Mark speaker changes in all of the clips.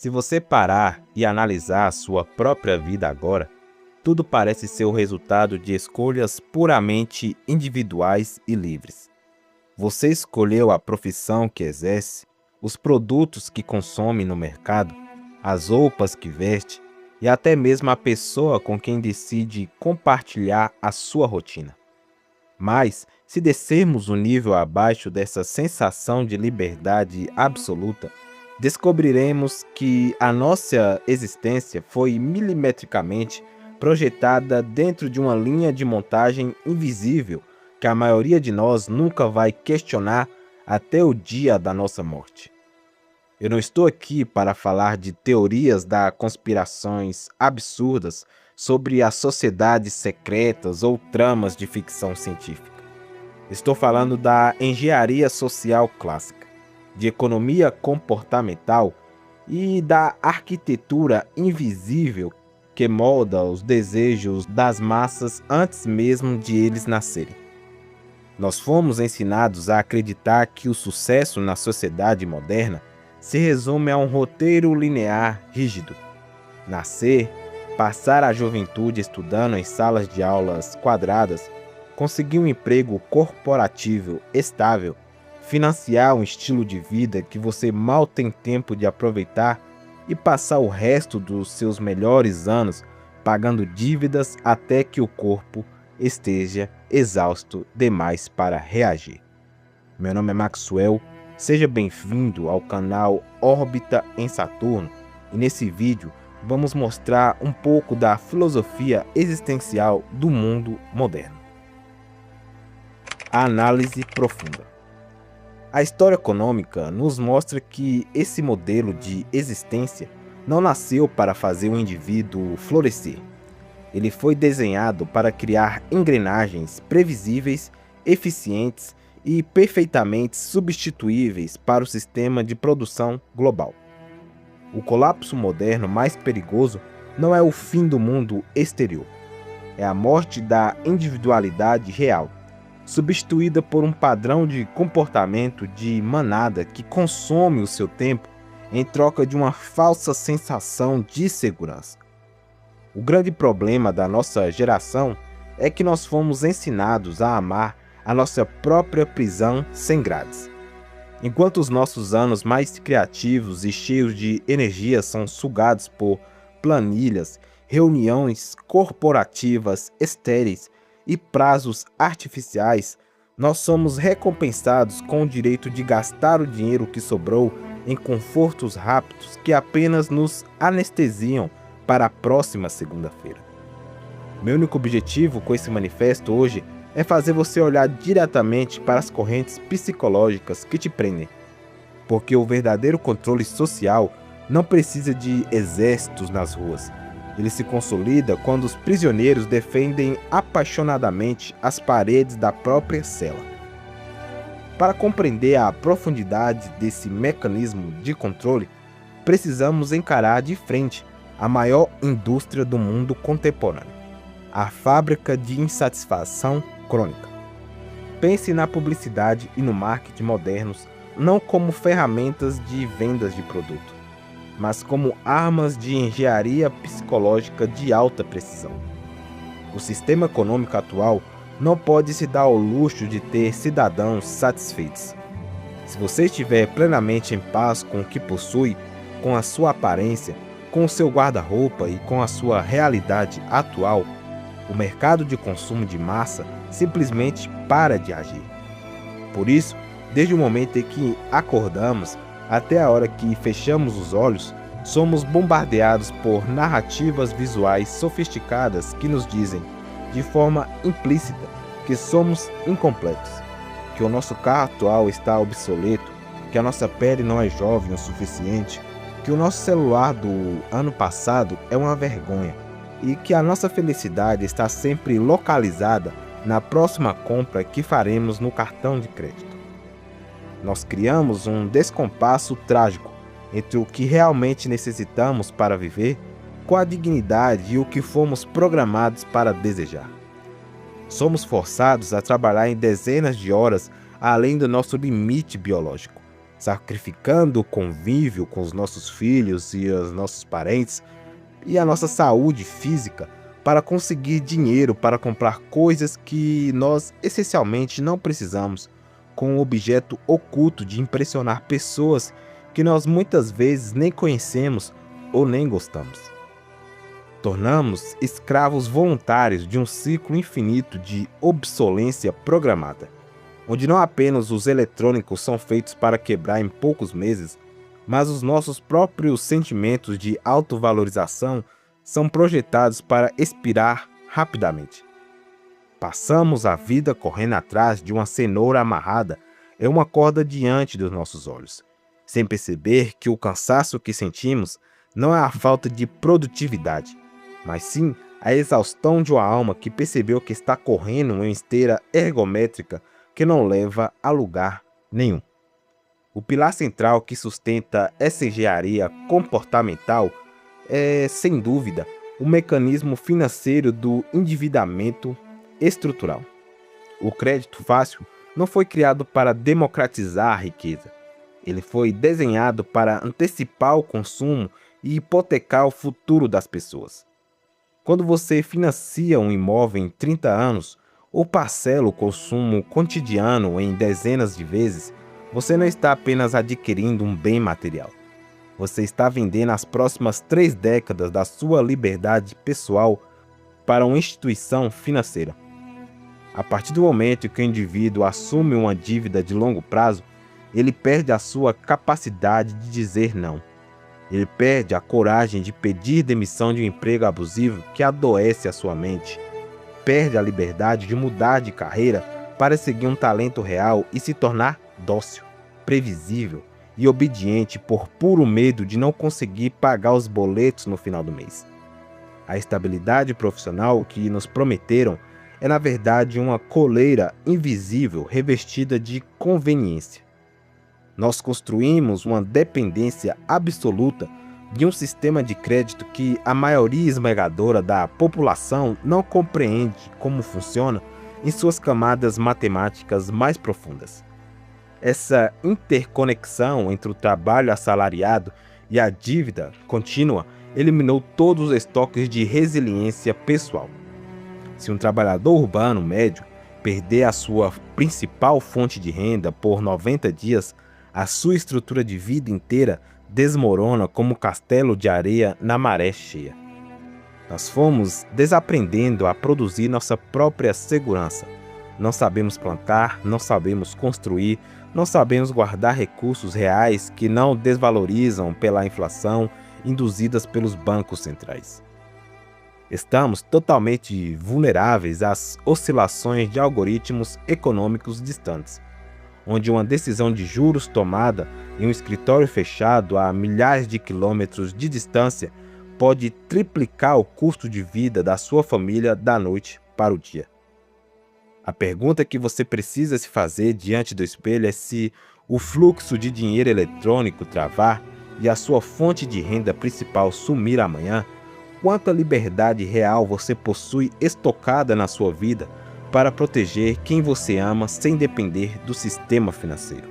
Speaker 1: Se você parar e analisar a sua própria vida agora, tudo parece ser o resultado de escolhas puramente individuais e livres. Você escolheu a profissão que exerce, os produtos que consome no mercado, as roupas que veste e até mesmo a pessoa com quem decide compartilhar a sua rotina. Mas, se descermos um nível abaixo dessa sensação de liberdade absoluta, descobriremos que a nossa existência foi milimetricamente projetada dentro de uma linha de montagem invisível que a maioria de nós nunca vai questionar até o dia da nossa morte. Eu não estou aqui para falar de teorias da conspirações absurdas sobre as sociedades secretas ou tramas de ficção científica. Estou falando da engenharia social clássica, de economia comportamental e da arquitetura invisível que molda os desejos das massas antes mesmo de eles nascerem. Nós fomos ensinados a acreditar que o sucesso na sociedade moderna se resume a um roteiro linear rígido. Nascer, passar a juventude estudando em salas de aulas quadradas, conseguir um emprego corporativo estável, financiar um estilo de vida que você mal tem tempo de aproveitar e passar o resto dos seus melhores anos pagando dívidas até que o corpo esteja exausto demais para reagir. Meu nome é Maxwell, seja bem-vindo ao canal Órbita em Saturno e nesse vídeo vamos mostrar um pouco da filosofia existencial do mundo moderno. A análise profunda. A história econômica nos mostra que esse modelo de existência não nasceu para fazer o indivíduo florescer. Ele foi desenhado para criar engrenagens previsíveis, eficientes e perfeitamente substituíveis para o sistema de produção global. O colapso moderno mais perigoso não é o fim do mundo exterior, é a morte da individualidade real, substituída por um padrão de comportamento de manada que consome o seu tempo em troca de uma falsa sensação de segurança. O grande problema da nossa geração é que nós fomos ensinados a amar a nossa própria prisão sem grades. Enquanto os nossos anos mais criativos e cheios de energia são sugados por planilhas, reuniões corporativas estéreis e prazos artificiais, nós somos recompensados com o direito de gastar o dinheiro que sobrou em confortos rápidos que apenas nos anestesiam para a próxima segunda-feira. Meu único objetivo com esse manifesto hoje é fazer você olhar diretamente para as correntes psicológicas que te prendem, porque o verdadeiro controle social não precisa de exércitos nas ruas. Ele se consolida quando os prisioneiros defendem apaixonadamente as paredes da própria cela. Para compreender a profundidade desse mecanismo de controle, precisamos encarar de frente a maior indústria do mundo contemporâneo, a fábrica de insatisfação crônica. Pense na publicidade e no marketing modernos não como ferramentas de vendas de produto, mas como armas de engenharia psicológica de alta precisão. O sistema econômico atual não pode se dar ao luxo de ter cidadãos satisfeitos. Se você estiver plenamente em paz com o que possui, com a sua aparência, com o seu guarda-roupa e com a sua realidade atual, o mercado de consumo de massa simplesmente para de agir. Por isso, desde o momento em que acordamos até a hora que fechamos os olhos, somos bombardeados por narrativas visuais sofisticadas que nos dizem, de forma implícita, que somos incompletos, que o nosso carro atual está obsoleto, que a nossa pele não é jovem o suficiente, que o nosso celular do ano passado é uma vergonha e que a nossa felicidade está sempre localizada na próxima compra que faremos no cartão de crédito. Nós criamos um descompasso trágico entre o que realmente necessitamos para viver, com a dignidade e o que fomos programados para desejar. Somos forçados a trabalhar em dezenas de horas além do nosso limite biológico. sacrificando o convívio com os nossos filhos e os nossos parentes e a nossa saúde física para conseguir dinheiro para comprar coisas que nós essencialmente não precisamos, com o objeto oculto de impressionar pessoas que nós muitas vezes nem conhecemos ou nem gostamos. Tornamos escravos voluntários de um ciclo infinito de obsolescência programada, onde não apenas os eletrônicos são feitos para quebrar em poucos meses, mas os nossos próprios sentimentos de autovalorização são projetados para expirar rapidamente. Passamos a vida correndo atrás de uma cenoura amarrada em uma corda diante dos nossos olhos, sem perceber que o cansaço que sentimos não é a falta de produtividade, mas sim a exaustão de uma alma que percebeu que está correndo em uma esteira ergométrica que não leva a lugar nenhum. O pilar central que sustenta essa engenharia comportamental é, sem dúvida, o mecanismo financeiro do endividamento estrutural. O crédito fácil não foi criado para democratizar a riqueza. Ele foi desenhado para antecipar o consumo e hipotecar o futuro das pessoas. Quando você financia um imóvel em 30 anos ou parcela o consumo cotidiano em dezenas de vezes, você não está apenas adquirindo um bem material. Você está vendendo as próximas 3 décadas da sua liberdade pessoal para uma instituição financeira. A partir do momento que o indivíduo assume uma dívida de longo prazo, ele perde a sua capacidade de dizer não. Ele perde a coragem de pedir demissão de um emprego abusivo que adoece a sua mente. Perde a liberdade de mudar de carreira para seguir um talento real e se tornar dócil, previsível e obediente por puro medo de não conseguir pagar os boletos no final do mês. A estabilidade profissional que nos prometeram é, na verdade, uma coleira invisível revestida de conveniência. Nós construímos uma dependência absoluta de um sistema de crédito que a maioria esmagadora da população não compreende como funciona em suas camadas matemáticas mais profundas. Essa interconexão entre o trabalho assalariado e a dívida contínua eliminou todos os estoques de resiliência pessoal. Se um trabalhador urbano médio perder a sua principal fonte de renda por 90 dias, a sua estrutura de vida inteira desmorona como um castelo de areia na maré cheia. Nós fomos desaprendendo a produzir nossa própria segurança. Não sabemos plantar, não sabemos construir, não sabemos guardar recursos reais que não desvalorizam pela inflação induzidas pelos bancos centrais. Estamos totalmente vulneráveis às oscilações de algoritmos econômicos distantes, onde uma decisão de juros tomada em um escritório fechado a milhares de quilômetros de distância pode triplicar o custo de vida da sua família da noite para o dia. A pergunta que você precisa se fazer diante do espelho é se o fluxo de dinheiro eletrônico travar e a sua fonte de renda principal sumir amanhã, quanta liberdade real você possui estocada na sua vida para proteger quem você ama sem depender do sistema financeiro.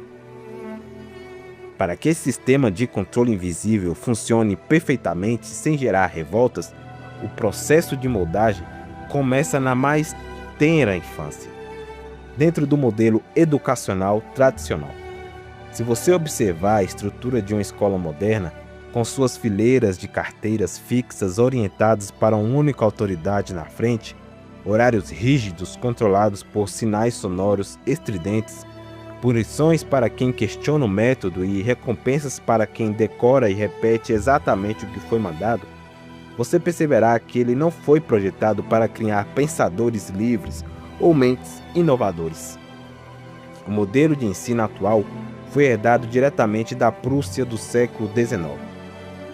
Speaker 1: Para que esse sistema de controle invisível funcione perfeitamente sem gerar revoltas, o processo de moldagem começa na mais tenra infância, dentro do modelo educacional tradicional. Se você observar a estrutura de uma escola moderna, com suas fileiras de carteiras fixas orientadas para uma única autoridade na frente, horários rígidos controlados por sinais sonoros estridentes, punições para quem questiona o método e recompensas para quem decora e repete exatamente o que foi mandado, você perceberá que ele não foi projetado para criar pensadores livres ou mentes inovadores. O modelo de ensino atual foi herdado diretamente da Prússia do século XIX,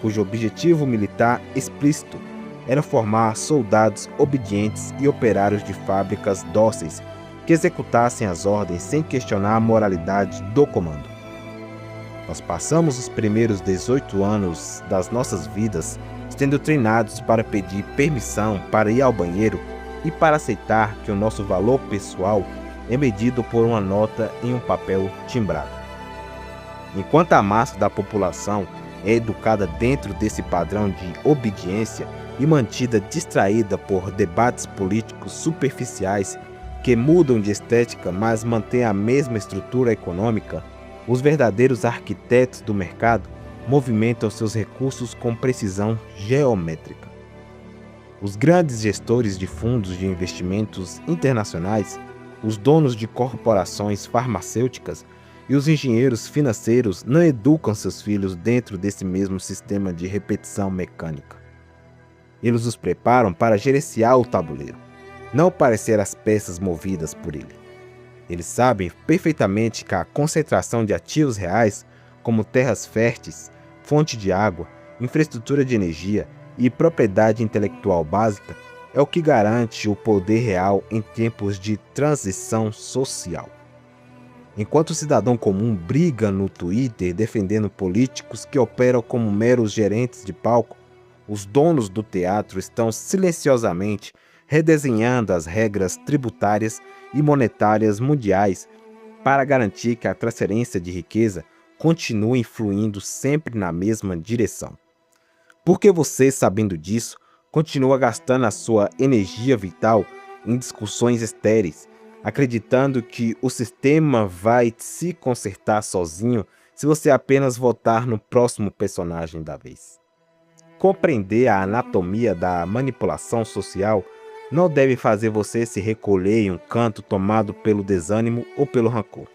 Speaker 1: cujo objetivo militar explícito era formar soldados obedientes e operários de fábricas dóceis que executassem as ordens sem questionar a moralidade do comando. Nós passamos os primeiros 18 anos das nossas vidas sendo treinados para pedir permissão para ir ao banheiro e para aceitar que o nosso valor pessoal é medido por uma nota em um papel timbrado. Enquanto a massa da população é educada dentro desse padrão de obediência e mantida distraída por debates políticos superficiais que mudam de estética, mas mantêm a mesma estrutura econômica, os verdadeiros arquitetos do mercado movimentam seus recursos com precisão geométrica. Os grandes gestores de fundos de investimentos internacionais, os donos de corporações farmacêuticas e os engenheiros financeiros não educam seus filhos dentro desse mesmo sistema de repetição mecânica. Eles os preparam para gerenciar o tabuleiro, não para ser as peças movidas por ele. Eles sabem perfeitamente que a concentração de ativos reais, como terras férteis, fonte de água, infraestrutura de energia e propriedade intelectual básica, é o que garante o poder real em tempos de transição social. Enquanto o cidadão comum briga no Twitter defendendo políticos que operam como meros gerentes de palco, os donos do teatro estão silenciosamente redesenhando as regras tributárias e monetárias mundiais para garantir que a transferência de riqueza continue fluindo sempre na mesma direção. Porque você, sabendo disso, continua gastando a sua energia vital em discussões estéreis, acreditando que o sistema vai se consertar sozinho se você apenas votar no próximo personagem da vez. Compreender a anatomia da manipulação social não deve fazer você se recolher em um canto tomado pelo desânimo ou pelo rancor.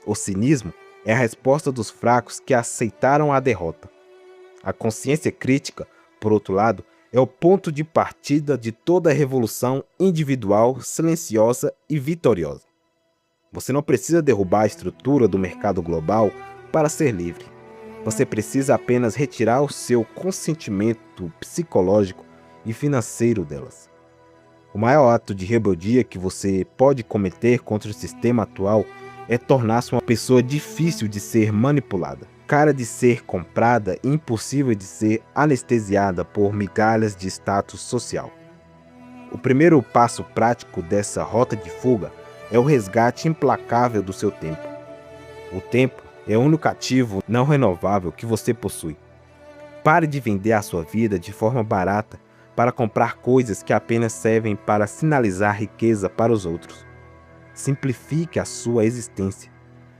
Speaker 1: O cinismo é a resposta dos fracos que aceitaram a derrota. A consciência crítica, por outro lado, é o ponto de partida de toda revolução individual, silenciosa e vitoriosa. Você não precisa derrubar a estrutura do mercado global para ser livre. Você precisa apenas retirar o seu consentimento psicológico e financeiro delas. O maior ato de rebeldia que você pode cometer contra o sistema atual é tornar-se uma pessoa difícil de ser manipulada, cara de ser comprada e impossível de ser anestesiada por migalhas de status social. O primeiro passo prático dessa rota de fuga é o resgate implacável do seu tempo. O tempo é o único ativo não renovável que você possui. Pare de vender a sua vida de forma barata para comprar coisas que apenas servem para sinalizar riqueza para os outros. Simplifique a sua existência,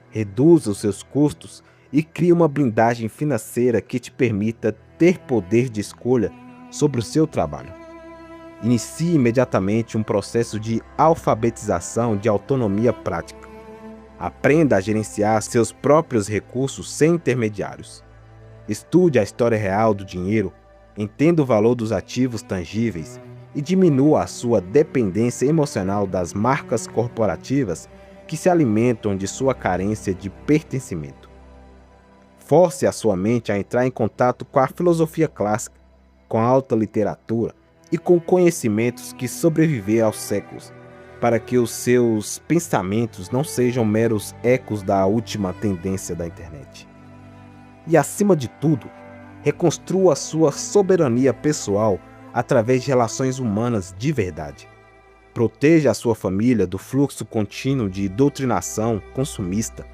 Speaker 1: reduza os seus custos e crie uma blindagem financeira que te permita ter poder de escolha sobre o seu trabalho. Inicie imediatamente um processo de alfabetização de autonomia prática. Aprenda a gerenciar seus próprios recursos sem intermediários. Estude a história real do dinheiro, entenda o valor dos ativos tangíveis e diminua a sua dependência emocional das marcas corporativas que se alimentam de sua carência de pertencimento. Force a sua mente a entrar em contato com a filosofia clássica, com a alta literatura e com conhecimentos que sobreviveram aos séculos, para que os seus pensamentos não sejam meros ecos da última tendência da internet. E, acima de tudo, reconstrua a sua soberania pessoal através de relações humanas de verdade. Proteja a sua família do fluxo contínuo de doutrinação consumista.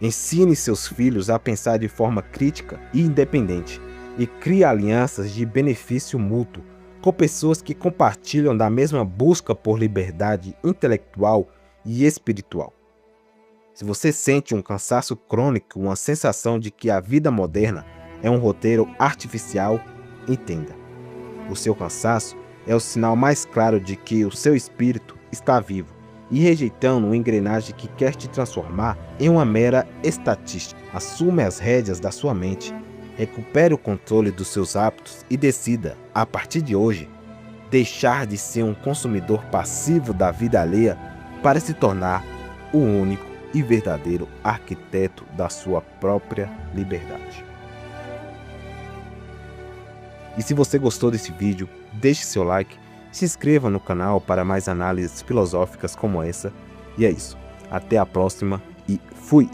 Speaker 1: Ensine seus filhos a pensar de forma crítica e independente e crie alianças de benefício mútuo com pessoas que compartilham da mesma busca por liberdade intelectual e espiritual. Se você sente um cansaço crônico, uma sensação de que a vida moderna é um roteiro artificial, entenda. O seu cansaço é o sinal mais claro de que o seu espírito está vivo e rejeitando uma engrenagem que quer te transformar em uma mera estatística. Assume as rédeas da sua mente, recupere o controle dos seus hábitos e decida, a partir de hoje, deixar de ser um consumidor passivo da vida alheia para se tornar o único e verdadeiro arquiteto da sua própria liberdade. E se você gostou desse vídeo, deixe seu like, se inscreva no canal para mais análises filosóficas como essa. E é isso. Até a próxima e fui!